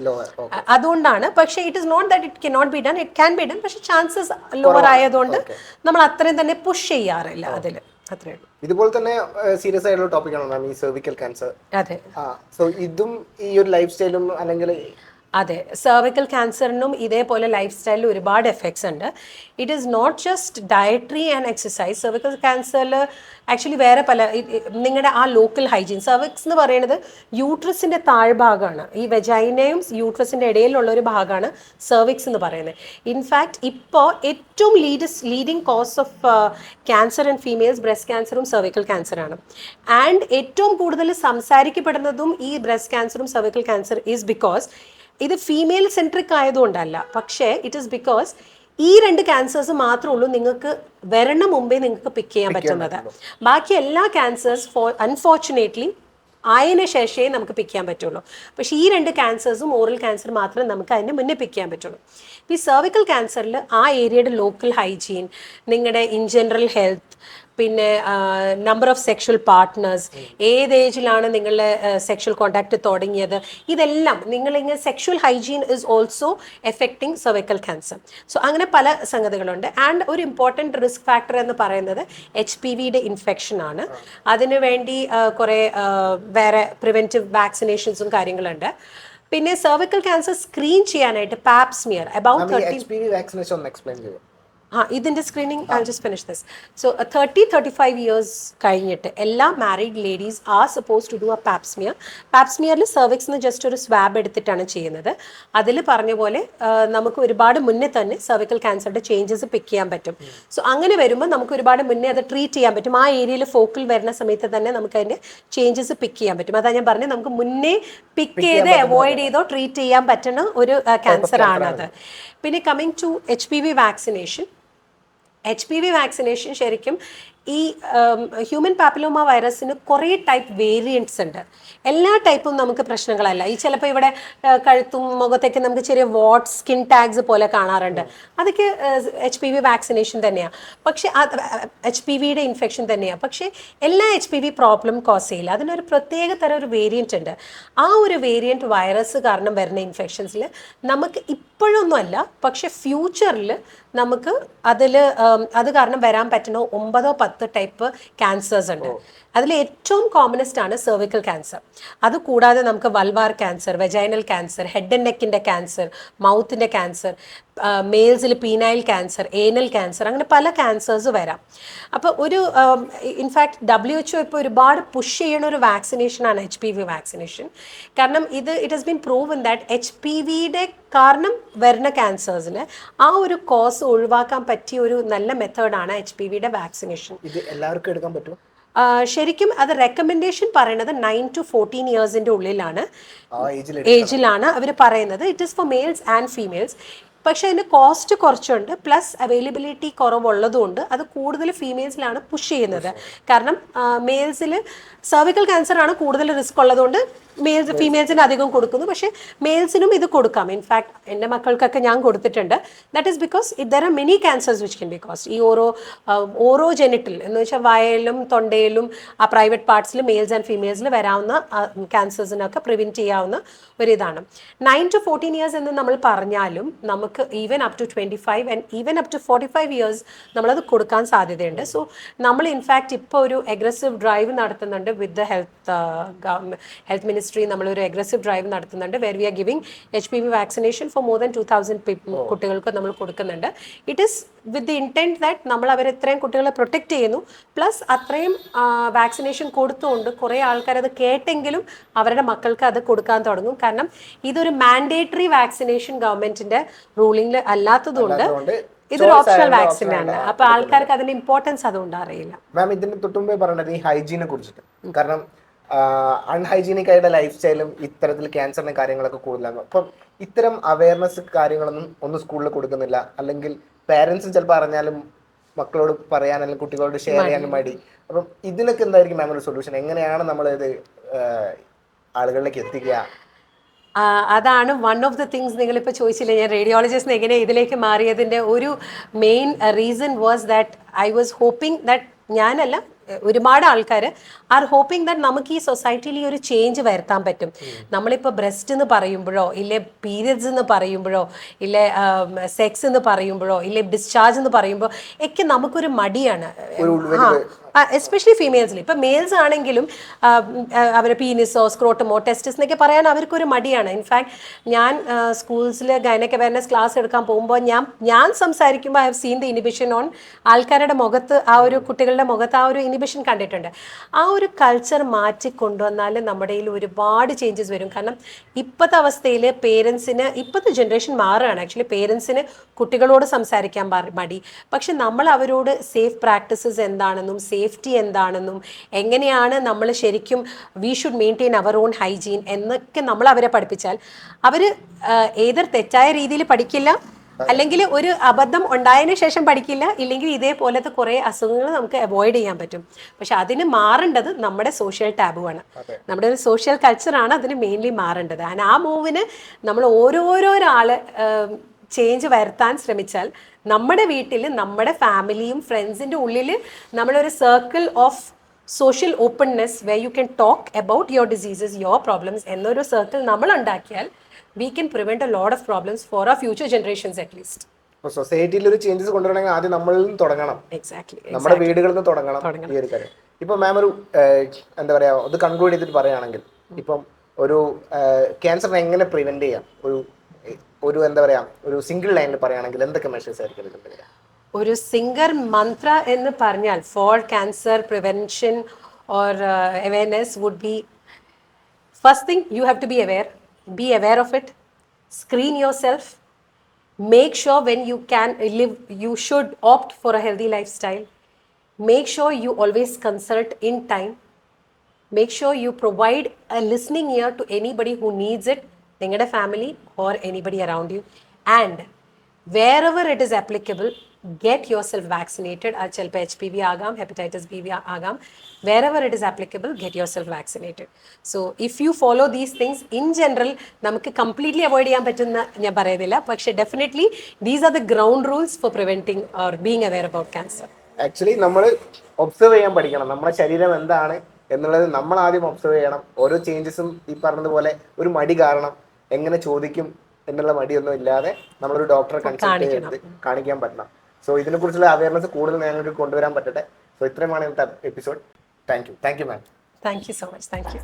Speaker 1: അതുകൊണ്ടാണ്. പക്ഷേ it is not that it cannot be done, it can be done, പക്ഷെ ചാൻസസ് ലോവർ ആയതുകൊണ്ട് നമ്മൾ അത്രയും തന്നെ പുഷ് ചെയ്യാറില്ല അതിൽ. അത്രേ ഉള്ളൂ.
Speaker 2: ഇതുപോലെ തന്നെ സീരിയസ് ആയിട്ടുള്ള ടോപ്പിക്കാണ് മാം ഈ സെർവിക്കൽ ക്യാൻസർ.
Speaker 1: അതെ.
Speaker 2: സോ ഇതും ഈ ഒരു ലൈഫ് സ്റ്റൈലും അല്ലെങ്കിൽ
Speaker 1: അതെ, സെർവിക്കൽ ക്യാൻസറിനും ഇതേപോലെ ലൈഫ് സ്റ്റൈലിൽ ഒരുപാട് എഫക്ട്സ് ഉണ്ട്. It is not just dietary and exercise. Cervical ക്യാൻസറിൽ ആക്ച്വലി വേറെ പല നിങ്ങളുടെ ആ ലോക്കൽ ഹൈജീൻ. സെർവിക്സ് എന്ന് പറയുന്നത് യൂട്രസിൻ്റെ താഴ്ഭാഗമാണ്. ഈ വെജൈനയും യൂട്രസിൻ്റെ ഇടയിലുള്ള ഒരു ഭാഗമാണ് സെർവിക്സ് എന്ന് പറയുന്നത്. ഇൻഫാക്ട് ഇപ്പോൾ ഏറ്റവും leading cause of cancer in females breast ക്യാൻസറും സെർവിക്കൽ ക്യാൻസറാണ്. ആൻഡ് ഏറ്റവും കൂടുതൽ സംസാരിക്കപ്പെടുന്നതും ഈ ബ്രസ്റ്റ് ക്യാൻസറും സെർവിക്കൽ ക്യാൻസർ ഈസ് ബിക്കോസ് ഇത് ഫീമെയിൽ സെൻട്രിക് ആയതുകൊണ്ടല്ല, പക്ഷേ ഇറ്റ് ഈസ് ബിക്കോസ് ഈ 2 ക്യാൻസേഴ്സ് മാത്രമേ ഉള്ളൂ നിങ്ങൾക്ക് വരണ മുമ്പേ നിങ്ങൾക്ക് പിക്ക് ചെയ്യാൻ പറ്റുന്നത്. ബാക്കി എല്ലാ ക്യാൻസേഴ്സ് അൺഫോർച്ചുനേറ്റ്ലി ആയതിനു ശേഷമേ നമുക്ക് പിക്ക് ചെയ്യാൻ പറ്റുള്ളൂ. പക്ഷേ ഈ 2 ക്യാൻസേഴ്സും ഓറൽ ക്യാൻസർ മാത്രമേ നമുക്ക് അതിന് മുന്നേ പിക്ക് ചെയ്യാൻ പറ്റുള്ളൂ. ഈ സെർവിക്കൽ ക്യാൻസറിൽ ആ ഏരിയയുടെ ലോക്കൽ ഹൈജീൻ, നിങ്ങളുടെ ഇൻ ജനറൽ ഹെൽത്ത്, പിന്നെ നമ്പർ ഓഫ് സെക്ഷൽ പാർട്ട്നേഴ്സ്, ഏത് ഏജിലാണ് നിങ്ങളുടെ സെക്ഷൽ കോണ്ടാക്ട് തുടങ്ങിയത്, ഇതെല്ലാം നിങ്ങളിങ്ങനെ sexual hygiene is also affecting cervical cancer. So അങ്ങനെ പല സംഗതികളുണ്ട്. ആൻഡ് ഒരു ഇമ്പോർട്ടൻറ്റ് റിസ്ക് ഫാക്ടർ എന്ന് പറയുന്നത് HPVയുടെ ഇൻഫെക്ഷൻ ആണ്. അതിനു വേണ്ടി കുറേ വേറെ പ്രിവെൻറ്റീവ് വാക്സിനേഷൻസും കാര്യങ്ങളുണ്ട്. പിന്നെ സെർവിക്കൽ ക്യാൻസർ സ്ക്രീൻ ചെയ്യാനായിട്ട് പാപ് സ്മിയർ അബൌട്ട്
Speaker 2: 30 വാക്സിനേഷൻ ഒന്ന് എക്സ്പ്ലെയിൻ ചെയ്യും.
Speaker 1: ഇതിൻ്റെ screening I just finish this. So 30-35 years കഴിഞ്ഞിട്ട് എല്ലാ married ladies are suppose to do a pap smear. Pap സ്മിയറിൽ സെർവിക്സിന് ജസ്റ്റ് ഒരു സ്വാബ് എടുത്തിട്ടാണ് ചെയ്യുന്നത്. അതിൽ പറഞ്ഞ പോലെ നമുക്ക് ഒരുപാട് മുന്നേ തന്നെ സെർവിക്കൽ ക്യാൻസറിൻ്റെ ചേഞ്ചസ് പിക്ക് ചെയ്യാൻ പറ്റും. സോ അങ്ങനെ വരുമ്പോൾ നമുക്ക് ഒരുപാട് മുന്നേ അത് ട്രീറ്റ് ചെയ്യാൻ പറ്റും. ആ ഏരിയയിൽ ഫോക്കൽ വരുന്ന സമയത്ത് തന്നെ നമുക്ക് അതിൻ്റെ ചേഞ്ചസ് പിക്ക് ചെയ്യാൻ പറ്റും. അതാണ് ഞാൻ പറഞ്ഞത്, നമുക്ക് മുന്നേ പിക്ക് ചെയ്ത് അവോയ്ഡ് ചെയ്തോ ട്രീറ്റ് ചെയ്യാൻ പറ്റുന്ന ഒരു ക്യാൻസർ ആണത്. പിന്നെ coming to HPV vaccination. HPV vaccination ശരിക്കും ഈ ഹ്യൂമൻ പാപ്പിലോമ വൈറസിന് കുറേ ടൈപ്പ് വേരിയൻറ്റ്സ് ഉണ്ട്. എല്ലാ ടൈപ്പും നമുക്ക് പ്രശ്നങ്ങളല്ല. ഈ ചിലപ്പോൾ ഇവിടെ കഴുത്തും മുഖത്തേക്ക് നമുക്ക് ചെറിയ വാട്ട് സ്കിൻ ടാഗ്സ് പോലെ കാണാറുണ്ട്. അതൊക്കെ HPV വാക്സിനേഷൻ തന്നെയാണ്. പക്ഷേ HPVയുടെ ഇൻഫെക്ഷൻ തന്നെയാണ്. പക്ഷേ എല്ലാ HPV പ്രോബ്ലം കോസ് ചെയ്യില്ല. അതിനൊരു പ്രത്യേക തരം ഒരു വേരിയൻറ്റ് ഉണ്ട്. ആ ഒരു വേരിയൻറ്റ് വൈറസ് കാരണം വരുന്ന ഇൻഫെക്ഷൻസിൽ നമുക്ക് ഇപ്പോഴൊന്നുമല്ല, പക്ഷെ ഫ്യൂച്ചറിൽ നമുക്ക് അത് കാരണം വരാൻ പറ്റുന്ന 9-10 ടൈപ്പ് ക്യാൻസേഴ്സ് ഉണ്ട്. അതിൽ ഏറ്റവും കോമണസ്റ്റ് ആണ് സെർവിക്കൽ ക്യാൻസർ. അതുകൂടാതെ നമുക്ക് vulvar cancer, vaginal cancer, head and നെക്കിൻ്റെ ക്യാൻസർ, മൗത്തിൻ്റെ ക്യാൻസർ, മെയിൽസിൽ പീനൈൽ ക്യാൻസർ, ഏനൽ ക്യാൻസർ, അങ്ങനെ പല ക്യാൻസേഴ്സ് വരാം. അപ്പോൾ ഇൻഫാക്ട് WHO ഇപ്പോൾ ഒരുപാട് പുഷ് ചെയ്യുന്ന ഒരു വാക്സിനേഷനാണ് HPV വാക്സിനേഷൻ. കാരണം it has been proven that HPVയുടെ കാരണം വരുന്ന ക്യാൻസേഴ്സിന് ആ ഒരു കോസ് ഒഴിവാക്കാൻ പറ്റിയ ഒരു നല്ല മെത്തേഡാണ് HPVയുടെ വാക്സിനേഷൻ.
Speaker 2: ഇത് എല്ലാവർക്കും എടുക്കാൻ പറ്റും?
Speaker 1: ശരിക്കും അത് റെക്കമെൻഡേഷൻ പറയുന്നത് 9 to 14 ഇയേഴ്സിൻ്റെ ഉള്ളിലാണ്, ഏജിലാണ് അവർ പറയുന്നത്. It is for males and females. പക്ഷേ അതിന് കോസ്റ്റ് കുറച്ചുണ്ട്, പ്ലസ് അവൈലബിലിറ്റി കുറവുള്ളതുകൊണ്ട് അത് കൂടുതൽ ഫീമെയിൽസിലാണ് പുഷ് ചെയ്യുന്നത്. കാരണം മെയിൽസിൽ സെർവിക്കൽ ക്യാൻസർ ആണ് കൂടുതൽ റിസ്ക് ഉള്ളതുകൊണ്ട് ഫീമെയിൽസിന് അധികം കൊടുക്കുന്നു. പക്ഷേ മെയിൽസിനും ഇത് കൊടുക്കാം. ഇൻഫാക്ട് എൻ്റെ മക്കൾക്കൊക്കെ ഞാൻ കൊടുത്തിട്ടുണ്ട്. That is because there are many cancers which can be cost. ഈ ഓരോ ജെനിറ്റൽ എന്ന് വെച്ചാൽ വയലിലും തൊണ്ടയിലും ആ പ്രൈവറ്റ് പാർട്സിൽ മെയിൽസ് ആൻഡ് ഫീമെയിൽസിൽ വരാവുന്ന ക്യാൻസേഴ്സിനൊക്കെ പ്രിവെൻറ്റ് ചെയ്യാവുന്ന ഒരിതാണ്. 9 to 14 ഇയേഴ്സ് എന്ന് നമ്മൾ പറഞ്ഞാലും നമുക്ക് even up to 25 and even up to 45 years നമ്മളത് കൊടുക്കാൻ സാധ്യതയുണ്ട്. സോ നമ്മൾ ഇൻഫാക്ട് ഇപ്പോൾ ഒരു അഗ്രസീവ് ഡ്രൈവ് നടത്തുന്നുണ്ട് വിത്ത് ദ ഹെൽത്ത് മിനിസ്ട്രി. നമ്മളൊരു അഗ്രസീവ് ഡ്രൈവ് നടത്തുന്നുണ്ട് were V are giving HPV vaccination for more than 2000 കുട്ടികൾക്ക് നമ്മൾ കൊടുക്കുന്നുണ്ട്. It is with the intent that നമ്മൾ അവർ ഇത്രയും കുട്ടികളെ പ്രൊട്ടക്റ്റ് ചെയ്യുന്നു, പ്ലസ് അത്രയും വാക്സിനേഷൻ കൊടുത്തുകൊണ്ട് കുറേ ആൾക്കാരത് കേട്ടെങ്കിലും അവരുടെ മക്കൾക്ക് അത് കൊടുക്കാൻ തുടങ്ങും. കാരണം ഇതൊരു മാൻഡേറ്ററി വാക്സിനേഷൻ ഗവൺമെന്റിന്റെ റൂളിംഗിൽ അല്ലാത്തതുകൊണ്ട് ഇതൊരു ഓപ്ഷണൽ വാക്സിൻ ആണ്. അപ്പൊ ആൾക്കാർക്ക് അതിന്റെ ഇമ്പോർട്ടൻസ് അതുകൊണ്ട് അറിയില്ല.
Speaker 2: മാം, ഇതിന് തൊട്ടുമുമ്പേ പറഞ്ഞത് ഈ ഹൈജീനെ കുറിച്ചിട്ട്. കാരണം അൺഹൈജീനിക് ആയിട്ട് ലൈഫ് സ്റ്റൈലും ഇത്തരത്തിൽ ക്യാൻസറിന്റെ കാര്യങ്ങളൊക്കെ കൂടുതലാണ്. അപ്പം ഇത്തരം അവയർനെസ് കാര്യങ്ങളൊന്നും ഒന്നും സ്കൂളിൽ കൊടുക്കുന്നില്ല. അല്ലെങ്കിൽ പേരൻസും ചിലപ്പോൾ അറിഞ്ഞാലും മക്കളോട് പറയാൻ അല്ലെങ്കിൽ കുട്ടികളോട് ഷെയർ ചെയ്യാനും മടി. അപ്പം ഇതിനൊക്കെ എന്തായിരിക്കും മാം ഒരു സൊല്യൂഷൻ? എങ്ങനെയാണ് നമ്മളിത് ആളുകളിലേക്ക് എത്തിക്കുക?
Speaker 1: അതാണ് വൺ ഓഫ് ദ തിങ്സ് നിങ്ങളിപ്പോൾ ചോദിച്ചില്ലേ, ഞാൻ റേഡിയോളജിസ്റ്റ് എങ്ങനെ ഇതിലേക്ക് മാറിയതിൻ്റെ ഒരു main reason was that I was hoping that ഞാനല്ല, ഒരുപാട് ആൾക്കാർ ആർ ഹോപ്പിംഗ് ദാറ്റ് നമുക്ക് ഈ സൊസൈറ്റിയിൽ ഈ ഒരു ചേഞ്ച് വരുത്താൻ പറ്റും. നമ്മളിപ്പോൾ ബ്രസ്റ്റ് എന്ന് പറയുമ്പോഴോ ഇല്ലേ പീരിയഡ്സ് എന്ന് പറയുമ്പോഴോ ഇല്ലേ സെക്സ് എന്ന് പറയുമ്പോഴോ ഇല്ലേ ഡിസ്ചാർജ് എന്ന് പറയുമ്പോൾ ഒക്കെ നമുക്കൊരു മടിയാണ്. എസ്പെഷ്യലി ഫീമെയിൽസിൽ. ഇപ്പം മെയിൽസ് ആണെങ്കിലും അവരെ പീനിസോ സ്ക്രോട്ടമോ ടെസ്റ്റിസ് എന്നൊക്കെ പറയാൻ അവർക്കൊരു മടിയാണ്. ഇൻഫാക്ട് ഞാൻ സ്കൂൾസിൽ ഗൈനക് അവയർനെസ് ക്ലാസ് എടുക്കാൻ പോകുമ്പോൾ ഞാൻ സംസാരിക്കുമ്പോൾ I have seen the inhibition on ആൾക്കാരുടെ മുഖത്ത്, ആ ഒരു കുട്ടികളുടെ മുഖത്ത് ആ ഒരു ഇനിബിഷൻ കണ്ടിട്ടുണ്ട്. ആ ഒരു കൾച്ചർ മാറ്റി കൊണ്ടുവന്നാൽ നമ്മുടെ ഒരുപാട് ചേഞ്ചസ് വരും. കാരണം ഇപ്പോഴത്തെ അവസ്ഥയിൽ പേരൻസിന്, ഇപ്പോഴത്തെ ജനറേഷൻ മാറുകയാണ് ആക്ച്വലി, പേരൻസിന് കുട്ടികളോട് സംസാരിക്കാൻ മടി. പക്ഷെ നമ്മൾ അവരോട് സേഫ് പ്രാക്ടീസസ് എന്താണെന്നും സേഫ്റ്റി എന്താണെന്നും എങ്ങനെയാണ് നമ്മൾ ശരിക്കും we should maintain our own hygiene എന്നൊക്കെ നമ്മൾ അവരെ പഠിപ്പിച്ചാൽ അവർ ഏതൊരു തെറ്റായ രീതിയിൽ പഠിക്കില്ല, അല്ലെങ്കിൽ ഒരു അബദ്ധം ഉണ്ടായതിനു ശേഷം പഠിക്കില്ല, ഇല്ലെങ്കിൽ ഇതേപോലത്തെ കുറേ അസുഖങ്ങൾ നമുക്ക് അവോയ്ഡ് ചെയ്യാൻ പറ്റും. പക്ഷെ അതിന് മാറേണ്ടത് നമ്മുടെ സോഷ്യൽ ടാബുവാണ്, നമ്മുടെ ഒരു സോഷ്യൽ കൾച്ചറാണ് അതിന് മെയിൻലി മാറേണ്ടത്. ആൻഡ് ആ മൂവിന് നമ്മൾ ഓരോരാൾ ചേഞ്ച് വരുത്താൻ ശ്രമിച്ചാൽ നമ്മുടെ വീട്ടിൽ നമ്മുടെ ഫാമിലിയും ഫ്രണ്ട്സിൻ്റെ ഉള്ളിൽ നമ്മളൊരു circle of social openness way you can talk about your diseases, your problems എന്നൊരു സർക്കിൾ നമ്മൾ ഉണ്ടാക്കിയാൽ we can prevent a lot of problems for our future generations at least.
Speaker 2: സൊസൈറ്റിയിൽ ഒരു ചേഞ്ചസ് കൊണ്ടുവരണമെങ്കിൽ ആദ്യം നമ്മളിൽ നിന്ന് തുടങ്ങണം.
Speaker 1: Exactly.
Speaker 2: നമ്മുടെ വീടുകളിൽ നിന്ന് തുടങ്ങണം ഈ ഒരു കാര്യം. ഇപ്പം മാം ഒരു എന്താ പറയാ, അത് കൺക്ലൂഡ് ചെയ്തിട്ട് പറയുകയാണെങ്കിൽ ഇപ്പം ഒരു ക്യാൻസറിനെ എങ്ങനെ പ്രിവെന്റ് ചെയ്യാം, ഒരു എന്താ പറയാ, ഒരു സിംഗിൾ ലൈനിൽ പറയുകയാണെങ്കിൽ എന്തൊക്കെ മെഷേഴ്സ് ആയിരിക്കും എടുക്കേണ്ടത്?
Speaker 1: ഒരു സിംഗർ മന്ത്ര എന്ന് പറഞ്ഞാൽ for cancer prevention or awareness would be, first thing you have to be aware. Be aware of it. Screen yourself. Make sure when you can live, you should opt for a healthy lifestyle. Make sure you always consult in time. Make sure you provide a listening ear to anybody who needs it, നിങ്ങളുടെ family or anybody around you. And wherever it is applicable, get your self vaccinated. അത് ചിലപ്പോൾ HPV ആകാം, ഹെപ്പറ്റൈറ്റിസ് B ആകാം. wherever it is applicable, get yourself vaccinated. So if you follow these things in general, നമുക്ക് കംപ്ലീറ്റ്ലി അവോയ്ഡ് ചെയ്യാൻ പറ്റുന്ന ഞാൻ പറയുന്നില്ല, പക്ഷേ definitely these are the ground rules for preventing or being aware about cancer.
Speaker 2: Actually നമ്മൾ ഒബ്സർവ് ചെയ്യാൻ പഠിക്കണം, നമ്മുടെ ശരീരം എന്താണ് എന്നുള്ളത് നമ്മൾ ആദ്യം ഒബ്സർവ് ചെയ്യണം. ഓരോ ചേഞ്ചസും ഈ പറഞ്ഞതുപോലെ ഒരു മടി കാരണം എങ്ങനെ ചോദിക്കും എന്നുള്ള മടിയൊന്നും ഇല്ലാതെ നമ്മളൊരു ഡോക്ടറെ കൺസൾട്ട് ചെയ്ത് കാണിക്കാൻ പറ്റണം. സോ ഇതിനെക്കുറിച്ചുള്ള അവയർനെസ് കൂടുതൽ ഞങ്ങൾക്ക് കൊണ്ടുവരാൻ പറ്റട്ടെ. സോ ഇത്രയുമാണ് ഇന്നത്തെ episode. Thank you ma'am.
Speaker 1: Thank you so much. Thank you.